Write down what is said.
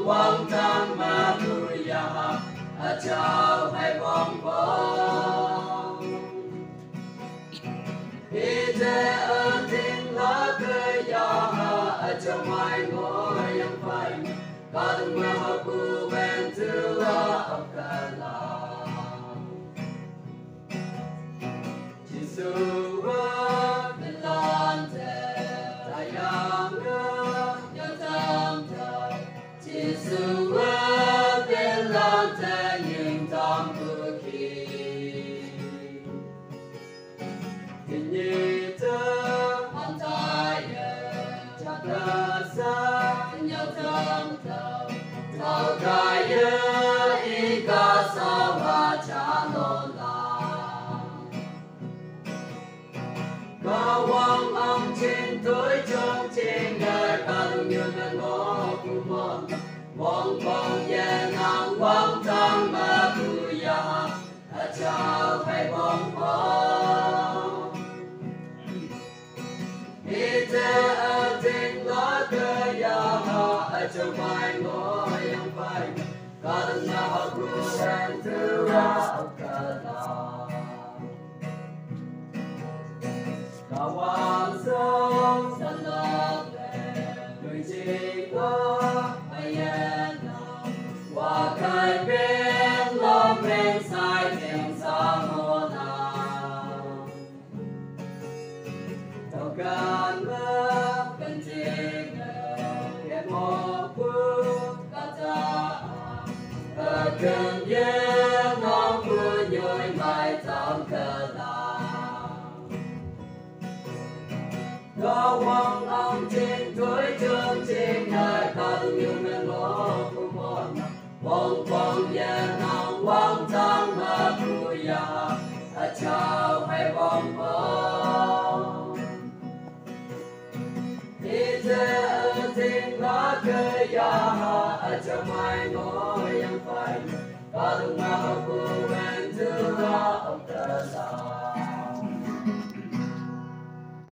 quang trang mà vui ya chào hay bom bom khi thế ơn tin lá cây ya cho mai ngồi yang phải có từng mơ học cu bên thứ la học cả la Jesus the Lord I am good your time Jesus the Lord những tâm của khi tình như thơ hoàn thái chắc là xa nhau tâm thơ thao cài ý ca sao và trả lô có quang âm trên tối trong trên đời cả đồng nhân đang ngó cùng mòn mong mong về ngang quang trang mà vui ya chào hay bom bom đi theo trên lá cây ya trong mai ngồi yang phải cả đồng nhà họ cùng em thứ ra cả đó Kawan sông sân lấp người chỉ có bayana qua khai bên lo bên sai tìm xa mô nào tàu can mơ cần chiếc ghé mô bước cả ta ở gần yên ngon vui nhồi mai tạm cờ ta có quang âm trên tối trong trên đời có nhiều men ngõ của mòn mong mong về nòng quang trang mà vui ya chào hay bom bom đi theo trên lá cây ya cho mai ngõ yang phải có từng nào của bên thứ ra ông ta